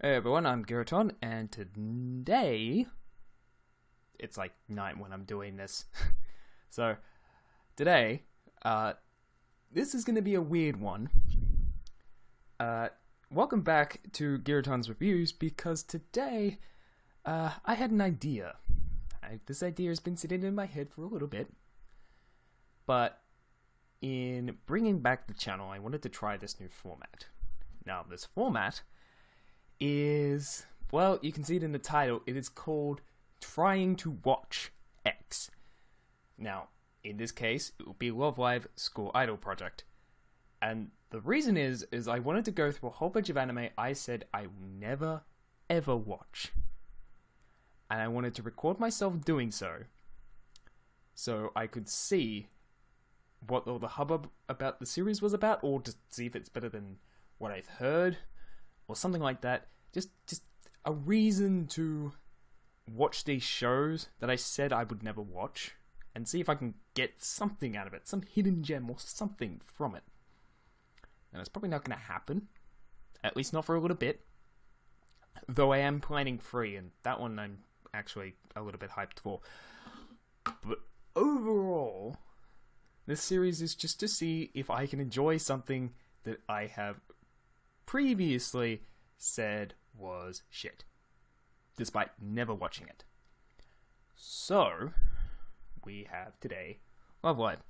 Hey everyone, I'm Giraton, and today it's like night when I'm doing this. So today, this is gonna be a weird one. Uh, Welcome back to Giraton's Reviews because today, I had an idea. This idea has been sitting in my head for a little bit, but in bringing back the channel, I wanted to try this new format. Now, this format is, well, you can see it in the title, it is called Trying to Watch X. Now, in this case, it will be Love Live School Idol Project. And the reason is I wanted to go through a whole bunch of anime I said I will never, ever watch. And I wanted to record myself doing so I could see what all the hubbub about the series was about, or to see if it's better than what I've heard, or something like that. Just a reason to watch these shows that I said I would never watch, and see if I can get something out of it, some hidden gem or something from it. And it's probably not going to happen, at least not for a little bit. Though I am planning 3, and that one I'm actually a little bit hyped for. But overall, this series is just to see if I can enjoy something that I have previously said was shit, despite never watching it. So, we have today Love Live.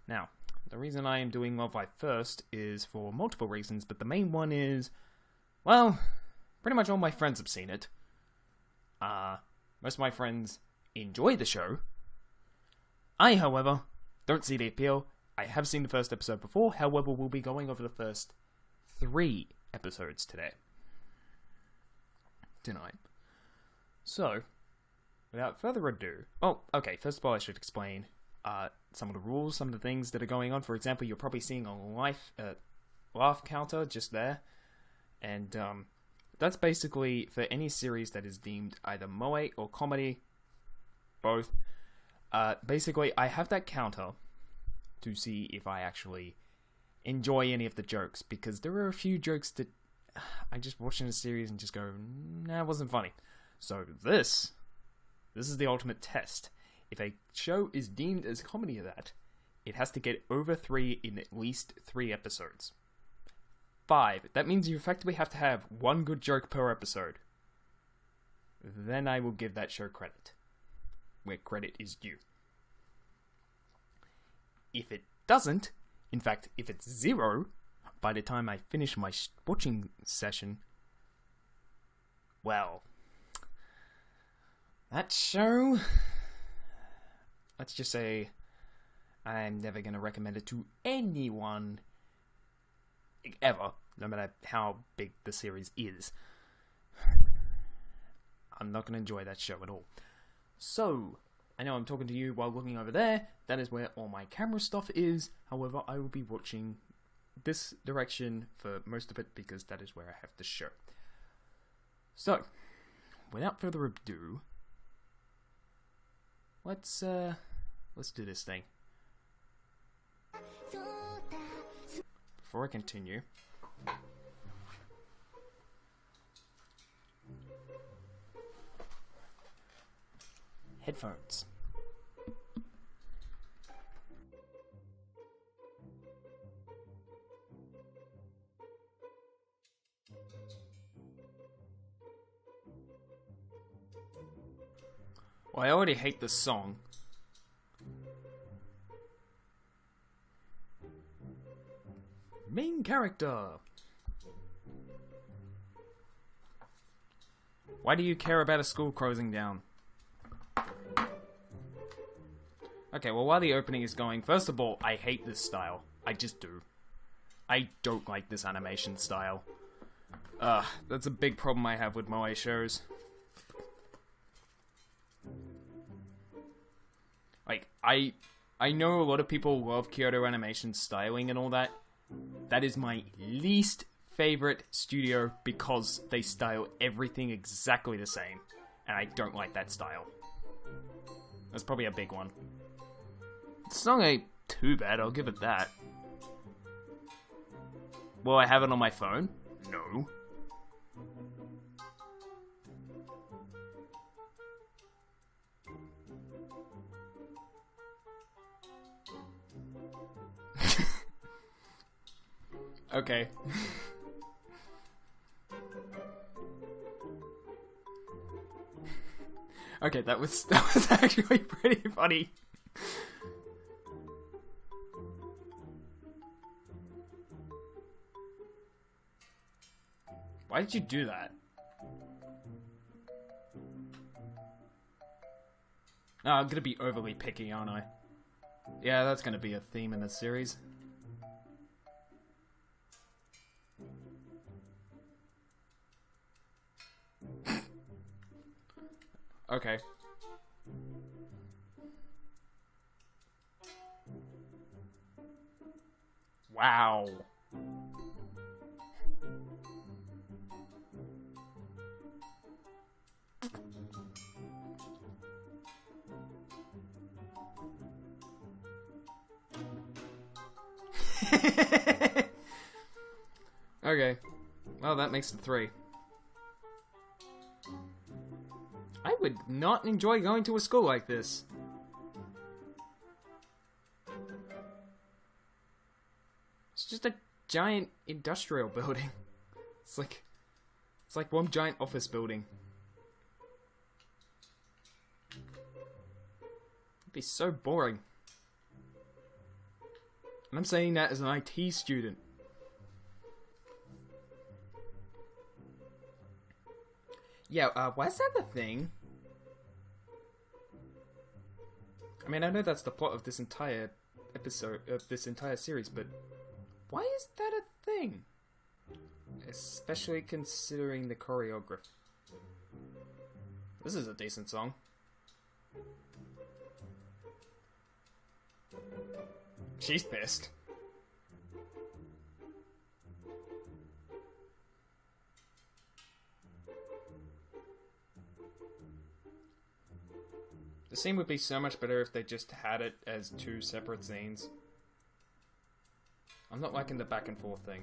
Now, the reason I am doing Love Live first is for multiple reasons, but the main one is, well, pretty much all my friends have seen it. Most of my friends enjoy the show. I, however, don't see the appeal. I have seen the first episode before, however, we'll be going over the first 3 episodes tonight. So, without further ado, okay, first of all I should explain some of the rules, some of the things that are going on. For example, you're probably seeing a laugh counter just there, and that's basically for any series that is deemed either moe or comedy, both. Basically, I have that counter to see if I actually enjoy any of the jokes, because there are a few jokes that I just watch in a series and just go, nah, it wasn't funny. So this is the ultimate test. If a show is deemed as comedy of that, it has to get over 3 in at least 3 episodes. 5, that means you effectively have to have 1 good joke per episode. Then I will give that show credit, where credit is due. If it doesn't, in fact, if it's 0, by the time I finish my watching session, well, that show, let's just say, I'm never going to recommend it to anyone, ever, no matter how big the series is. I'm not going to enjoy that show at all. So, I know I'm talking to you while looking over there. That is where all my camera stuff is. However, I will be watching this direction for most of it because that is where I have the show. So, without further ado, let's do this thing. Before I continue, headphones. Well, I already hate this song. Main character. Why do you care about a school closing down? Okay, well, while the opening is going, first of all, I hate this style. I just do. I don't like this animation style. That's a big problem I have with moe shows. Like, I know a lot of people love Kyoto Animation styling and all that. That is my least favorite studio because they style everything exactly the same. And I don't like that style. That's probably a big one. The song ain't too bad, I'll give it that. Will I have it on my phone? No. Okay. Okay, that was actually pretty funny. Why did you do that? Oh, I'm gonna be overly picky, aren't I? Yeah, that's gonna be a theme in the series. Okay. Wow. Okay. Well, that makes it 3. I would not enjoy going to a school like this. It's just a giant industrial building. It's like one giant office building. It'd be so boring. And I'm saying that as an IT student. Yeah, why is that the thing? I mean, I know that's the plot of this entire episode, of this entire series, but why is that a thing? Especially considering the choreography. This is a decent song. She's pissed. The scene would be so much better if they just had it as 2 separate scenes. I'm not liking the back and forth thing.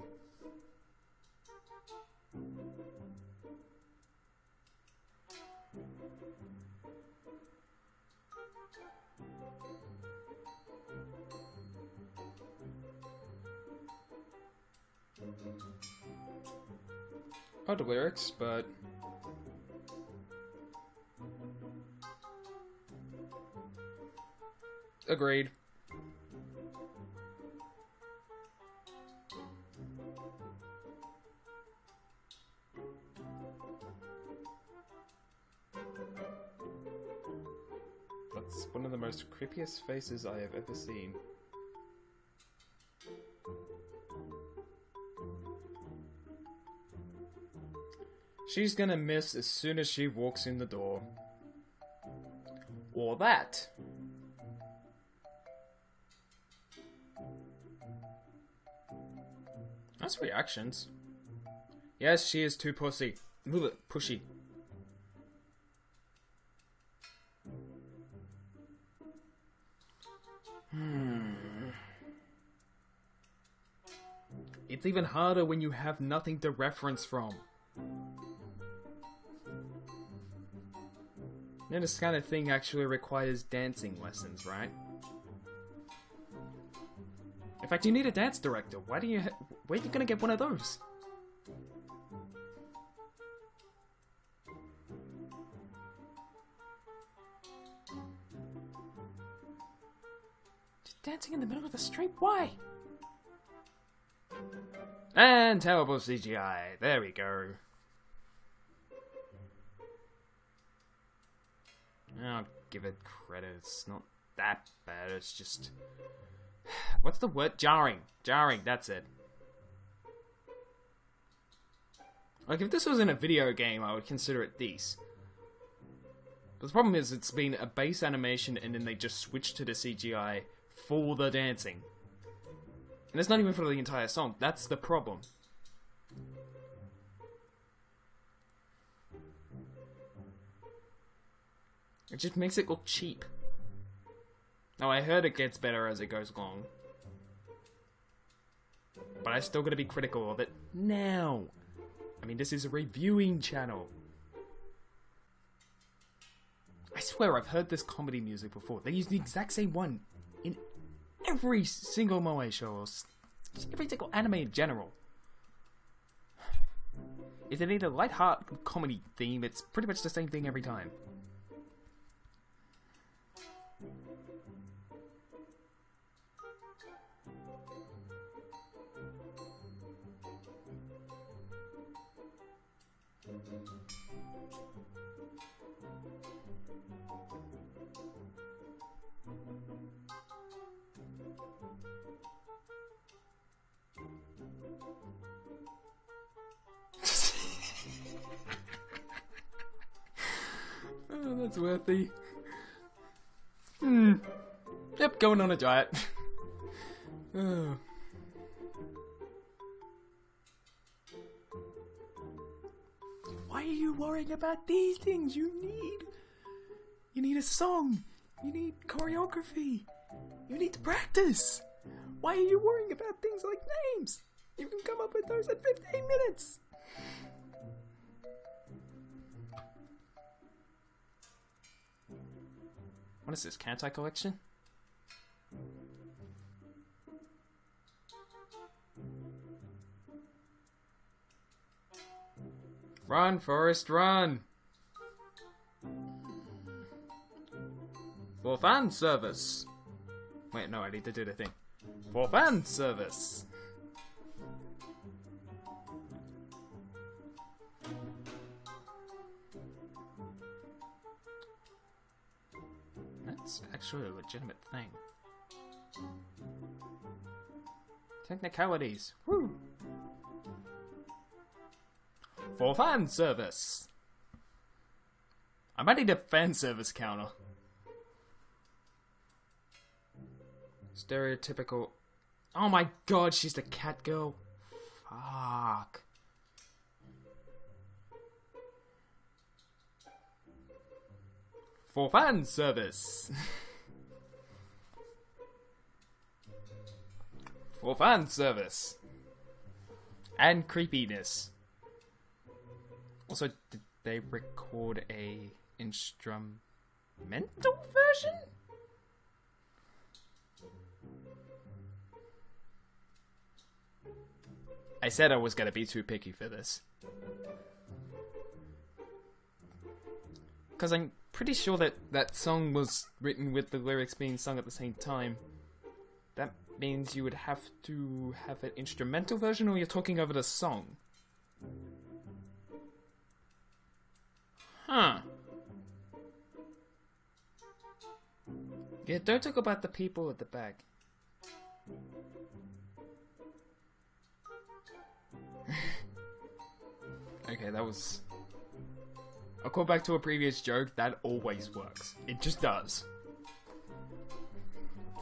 Odd lyrics, but agreed. That's one of the most creepiest faces I have ever seen. She's gonna miss as soon as she walks in the door. Or that. Nice reactions. Yes, she is too pushy. Pushy. It's even harder when you have nothing to reference from. You know, this kind of thing actually requires dancing lessons, right? In fact, you need a dance director. Where are you gonna get one of those? Just dancing in the middle of the street? Why? And terrible CGI. There we go. I'll give it credit. It's not that bad. It's just... What's the word? Jarring. Jarring, that's it. Like, if this was in a video game, I would consider it decent. But the problem is, it's been a base animation and then they just switched to the CGI for the dancing. And it's not even for the entire song. That's the problem. It just makes it look cheap. Now, I heard it gets better as it goes along. But I still gotta be critical of it now. I mean, this is a reviewing channel. I swear I've heard this comedy music before. They use the exact same one in every single moe show, or every single anime in general. Is it either light-hearted comedy theme? It's pretty much the same thing every time. Oh, that's worthy. Yep, going on a diet. Oh. Why are you worrying about these things? You need a song. You need choreography. You need to practice. Why are you worrying about things like names? You can come up with those in 15 minutes. What is this, Kantai collection? Run, Forrest, run! For fan service! Wait, no, I need to do the thing. For fan service! That's actually a legitimate thing. Technicalities. Woo! For fan service! I might need a fan service counter. Stereotypical. Oh my god, she's the cat girl. Fuck. For fan service. For fan service. And creepiness. Also, did they record a instrumental version? I said I was gonna be too picky for this. Because I'm pretty sure that that song was written with the lyrics being sung at the same time. That means you would have to have an instrumental version, or you're talking over the song? Huh. Yeah, don't talk about the people at the back. Okay, that was... I'll call back to a previous joke, that always works. It just does.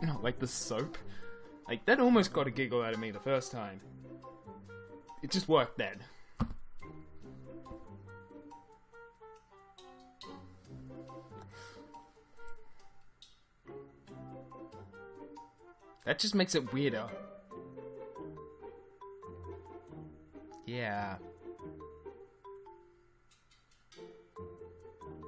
Oh, like the soap? Like, that almost got a giggle out of me the first time. It just worked then. That just makes it weirder. Yeah.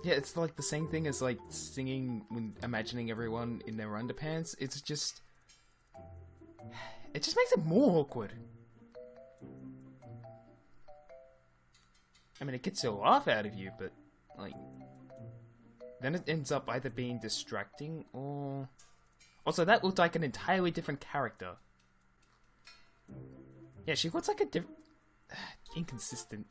Yeah, it's like the same thing as like singing when imagining everyone in their underpants. It's just... It just makes it more awkward. I mean, it gets a laugh out of you, but like... Then it ends up either being distracting or... Also, that looked like an entirely different character. Yeah, she looks like a different... Inconsistent.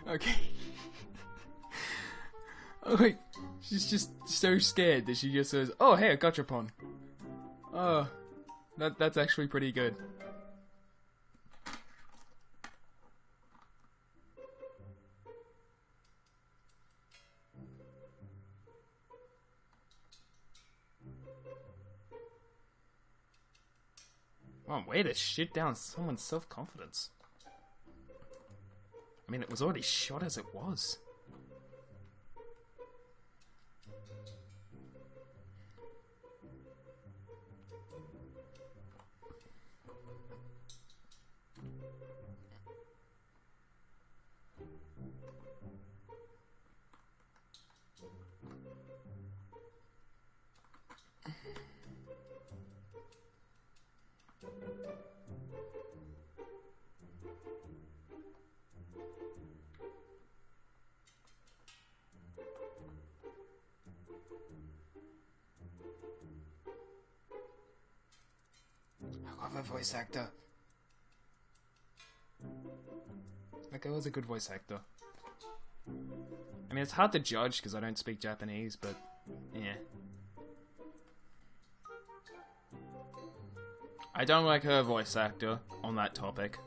Okay. Oh wait, she's just so scared that she just says, "Oh hey, a gachapon." Oh, that's actually pretty good. Oh, way to shit down someone's self-confidence. I mean, it was already shot as it was. I love a voice actor. That guy was a good voice actor. I mean, it's hard to judge because I don't speak Japanese, but yeah. I don't like her voice actor on that topic.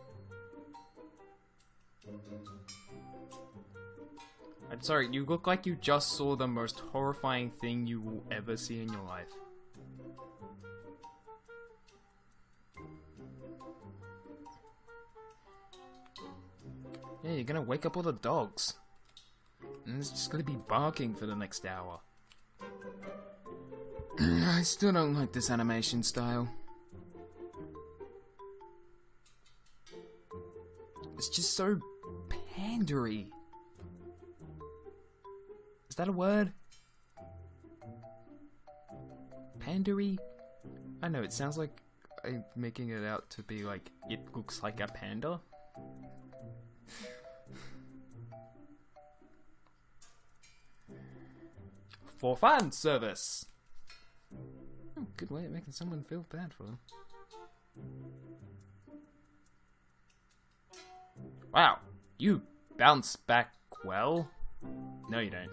I'm sorry, you look like you just saw the most horrifying thing you will ever see in your life. Yeah, you're gonna wake up all the dogs. And it's just gonna be barking for the next hour. I still don't like this animation style. It's just so pandery. Is that a word? Pandery? I know, it sounds like I'm making it out to be like, it looks like a panda. For fan service. Oh, good way of making someone feel bad for them. Wow, you bounce back well. No, you don't.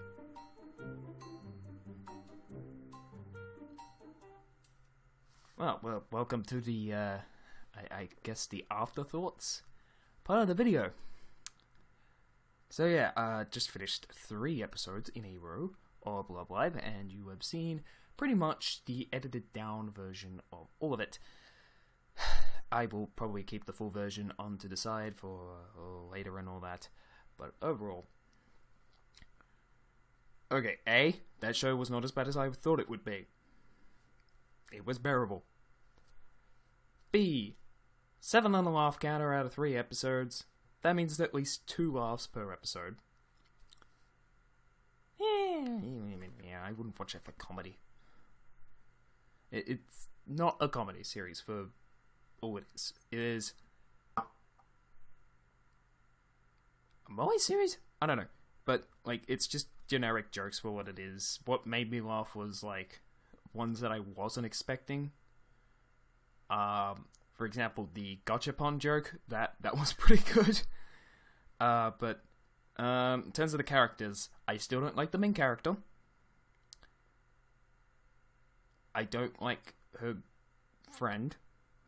Well, welcome to the, I guess the afterthoughts part of the video. So yeah, just finished 3 episodes in a row of Love Live, and you have seen pretty much the edited down version of all of it. I will probably keep the full version on to the side for later and all that, but overall. Okay, A, that show was not as bad as I thought it would be. It was bearable. B, 7.5 laugh counter out of 3 episodes. That means at least 2 laughs per episode. Yeah, I wouldn't watch it for comedy. It's not a comedy series for all it is. It is a Moe series? I don't know. But, like, it's just generic jokes for what it is. What made me laugh was, like, ones that I wasn't expecting. For example, the Gachapon joke. That was pretty good. But in terms of the characters, I still don't like the main character. I don't like her friend,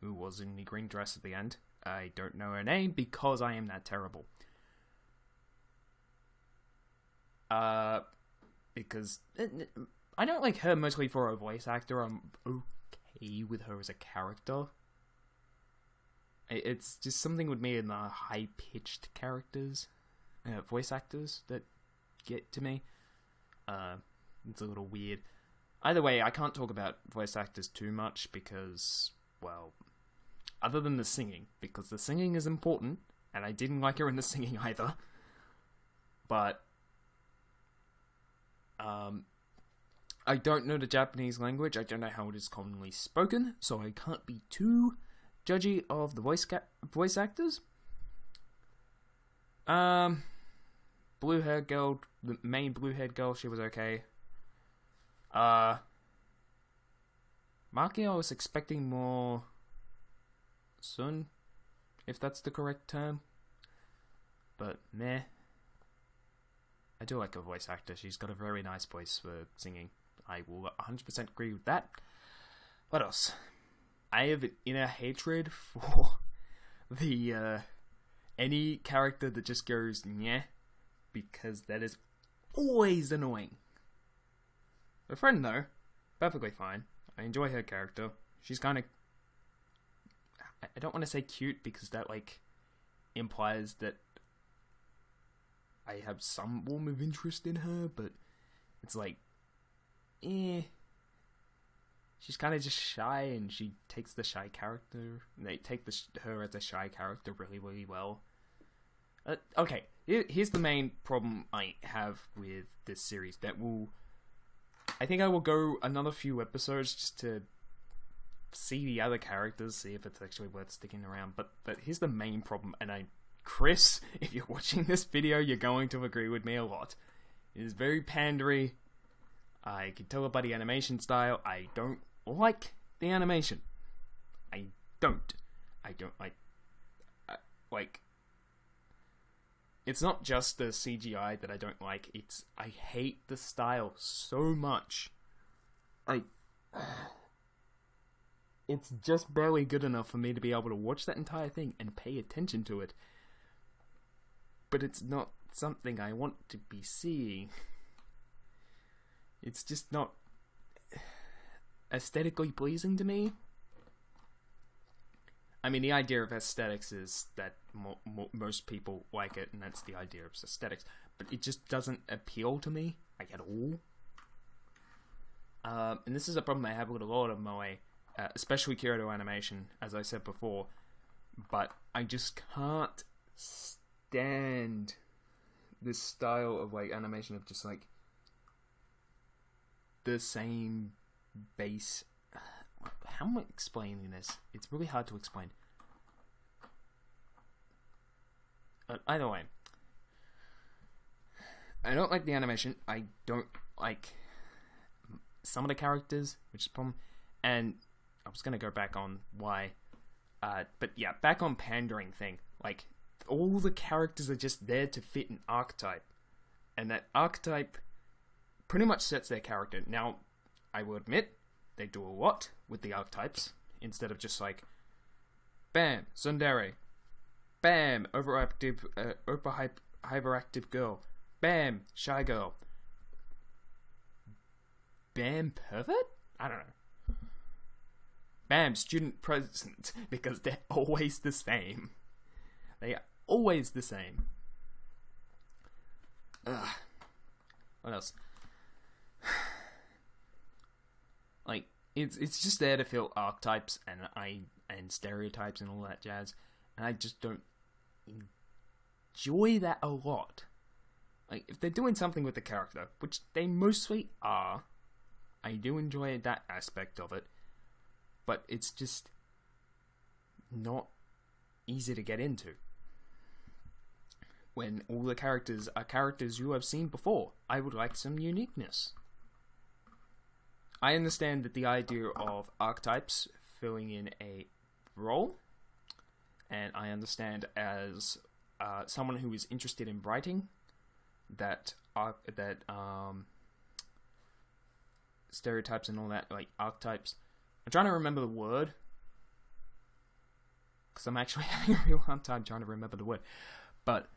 who was in the green dress at the end. I don't know her name because I am that terrible. Because I don't like her mostly for a voice actor. I'm okay with her as a character. It's just something with me in the high-pitched characters, voice actors that get to me. It's a little weird. Either way, I can't talk about voice actors too much because, well, other than the singing, because the singing is important, and I didn't like her in the singing either. But I don't know the Japanese language. I don't know how it is commonly spoken, so I can't be too judgy of the voice actors. Blue-haired girl, the main blue-haired girl, she was okay. Maki, I was expecting more Sun, if that's the correct term. But meh. I do like her voice actor. She's got a very nice voice for singing. I will 100% agree with that. What else? I have an inner hatred for the any character that just goes nyeh, because that is always annoying. My friend, though, perfectly fine. I enjoy her character. She's kind of, I don't want to say cute because that like implies that I have some form of interest in her, but it's like, she's kind of just shy, and she takes the shy character. They take her as a shy character really, really well. Okay, here's the main problem I have with this series. I think I will go another few episodes just to see the other characters, see if it's actually worth sticking around. But here's the main problem, and Chris, if you're watching this video, you're going to agree with me a lot. It is very pandery. I can tell by the animation style, I don't like the animation. I don't like. It's not just the CGI that I don't like. I hate the style so much. It's just barely good enough for me to be able to watch that entire thing and pay attention to it. But it's not something I want to be seeing. It's just not aesthetically pleasing to me. I mean, the idea of aesthetics is that most people like it, and that's the idea of aesthetics. But it just doesn't appeal to me, like, at all. And this is a problem I have with a lot of moe, especially Kyoto Animation, as I said before. But I just can't stand this style of, like, animation of just, like, the same base. How am I explaining this? It's really hard to explain. Either way, I don't like the animation. I don't like some of the characters, which is a problem. And I was gonna go back on why, but yeah, back on pandering thing. Like, all the characters are just there to fit an archetype, and that archetype pretty much sets their character. Now, I will admit, they do a lot with the archetypes, instead of just like, bam, tsundere, bam, hyperactive girl, bam, shy girl, bam, pervert? I don't know. Bam, student president, because they're always the same. They are always the same. Ugh. What else? Like, it's just there to fill archetypes and stereotypes and all that jazz, and I just don't enjoy that a lot. Like, if they're doing something with the character, which they mostly are, I do enjoy that aspect of it, but it's just not easy to get into. When all the characters are characters you have seen before, I would like some uniqueness. I understand that the idea of archetypes filling in a role, and I understand as someone who is interested in writing that stereotypes and all that, like archetypes. I'm trying to remember the word, because I'm actually having a real hard time trying to remember the word. But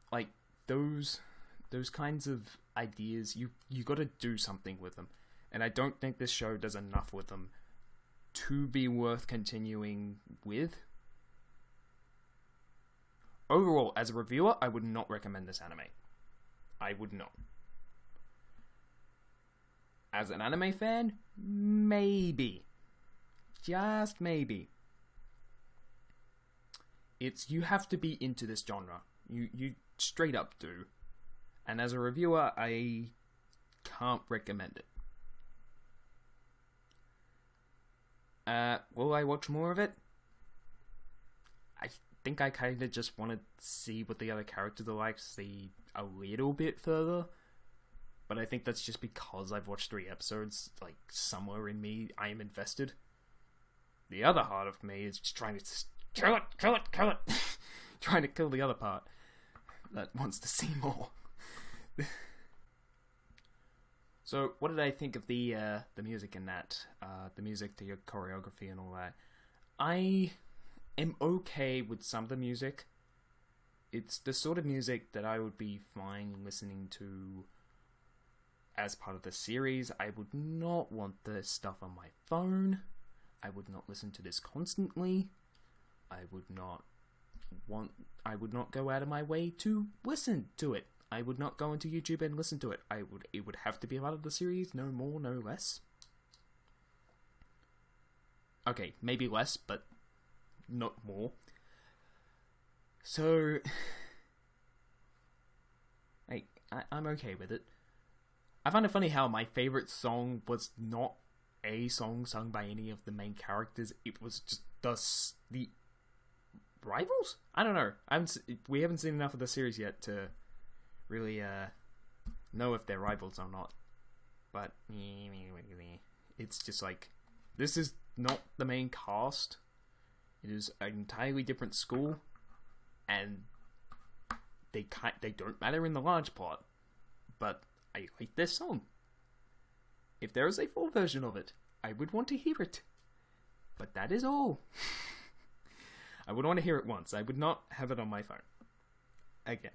like those kinds of ideas, you got to do something with them, and I don't think this show does enough with them to be worth continuing with. Overall, as a reviewer, I would not recommend this anime. I would not. As an anime fan, maybe. Just maybe. You have to be into this genre. You straight up do. And as a reviewer, I can't recommend it. Will I watch more of it? I think I kind of just want to see what the other characters are like, see a little bit further. But I think that's just because I've watched 3 episodes, like, somewhere in me, I am invested. The other part of me is just trying to kill it! Trying to kill the other part that wants to see more. So, what did I think of the music in that? The music, the choreography and all that. I am okay with some of the music. It's the sort of music that I would be fine listening to as part of the series. I would not want this stuff on my phone. I would not listen to this constantly. I would not go out of my way to listen to it. I would not go into YouTube and listen to it. It would have to be a part of the series, no more, no less. Okay, maybe less, but not more. So, I'm okay with it. I find it funny how my favorite song was not a song sung by any of the main characters. It was just the rivals? I don't know. We haven't seen enough of the series yet to really know if they're rivals or not. But it's just like, this is not the main cast. It is an entirely different school, and they don't matter in the large plot. But I like this song. If there is a full version of it, I would want to hear it. But that is all. I would want to hear it once. I would not have it on my phone. Again.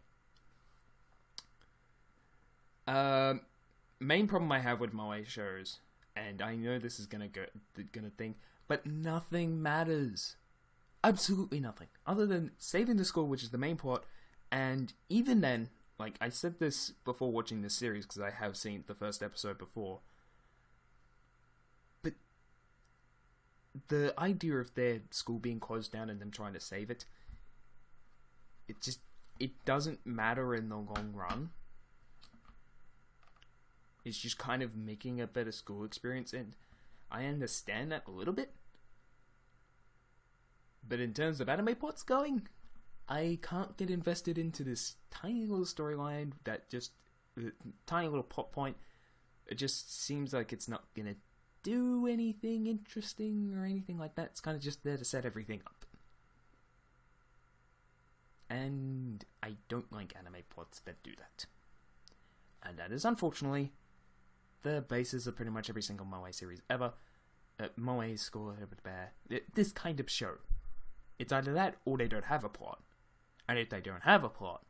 Main problem I have with Moe shows, and I know this is gonna think, but nothing matters. Absolutely nothing. Other than saving the school, which is the main plot, and even then, like, I said this before watching this series, because I have seen the first episode before, but the idea of their school being closed down and them trying to save it, it doesn't matter in the long run. It's just kind of making a better school experience, and I understand that a little bit. But in terms of anime plots going, I can't get invested into this tiny little storyline that just, tiny little plot point. It just seems like it's not gonna do anything interesting or anything like that. It's kind of just there to set everything up. And I don't like anime plots that do that. And that is, unfortunately, the basis of pretty much every single Moe series ever. Moe, School, this kind of show. It's either that, or they don't have a plot. And if they don't have a plot,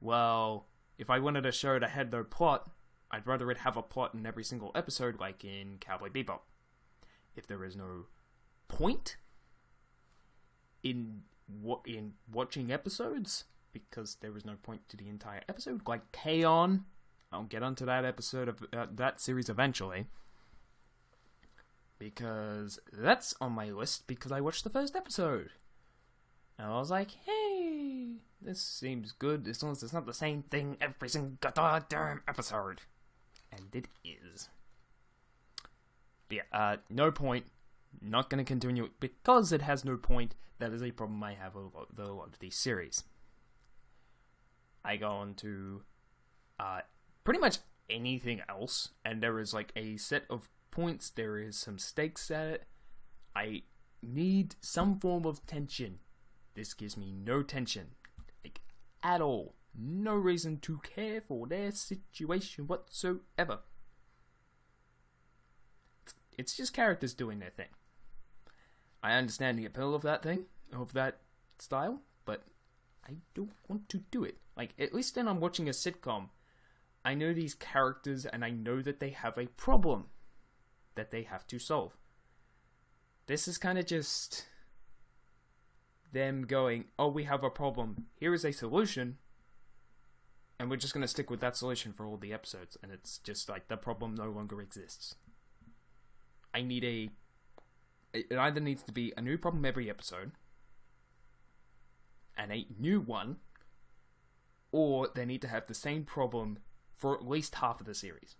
well, if I wanted a show that had no plot, I'd rather it have a plot in every single episode, like in Cowboy Bebop. If there is no point in watching episodes, because there is no point to the entire episode, like K-On! I'll get onto that episode of that series eventually, because that's on my list because I watched the first episode. And I was like, hey, this seems good as long as it's not the same thing every single goddamn episode. And it is. But yeah, no point. Not going to continue it because it has no point. That is a problem I have with a lot of these series. I go on to pretty much anything else, and there is like a set of points, there is some stakes at it. I need some form of tension. This gives me no tension, like, at all. No reason to care for their situation whatsoever. It's just characters doing their thing. I understand the appeal of that thing, of that style, but I don't want to do it. Like, at least when I'm watching a sitcom, I know these characters and I know that they have a problem that they have to solve. This is kind of just them going, oh, we have a problem, here is a solution, and we're just going to stick with that solution for all the episodes, and it's just like, the problem no longer exists. I need it either needs to be a new problem every episode, and a new one, or they need to have the same problem for at least half of the series.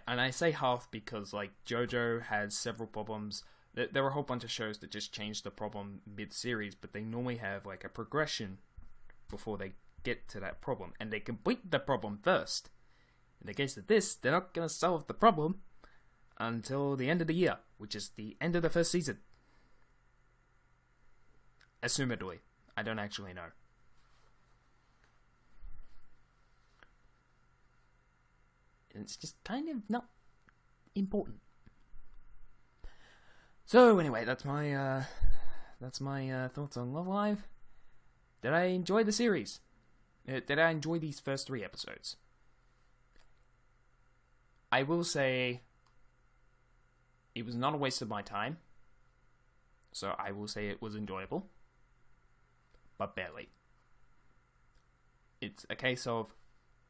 And I say half because, like, JoJo has several problems. There are a whole bunch of shows that just change the problem mid-series, but they normally have, like, a progression before they get to that problem. And they complete the problem first. In the case of this, they're not going to solve the problem until the end of the year, which is the end of the first season. Assumedly. I don't actually know. And it's just kind of not important. So anyway, that's my thoughts on Love Live. Did I enjoy the series? Did I enjoy these first 3 episodes? I will say it was not a waste of my time. So I will say it was enjoyable. But barely. It's a case of,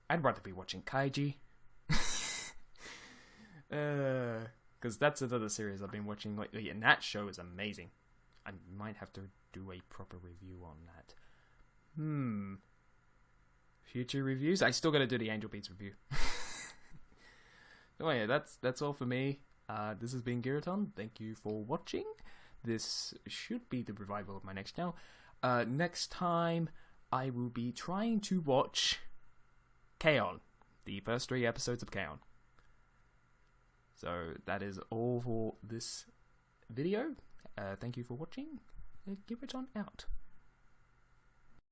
I'd rather be watching Kaiji. because that's another series I've been watching lately, and that show is amazing. I might have to do a proper review on that. Future reviews? I still gotta do the Angel Beats review. Oh yeah, that's all for me. This has been Giraton. Thank you for watching. This should be the revival of my next channel. Next time, I will be trying to watch K-On! The first 3 episodes of K-On! So that is all for this video. Thank you for watching. Giraton out.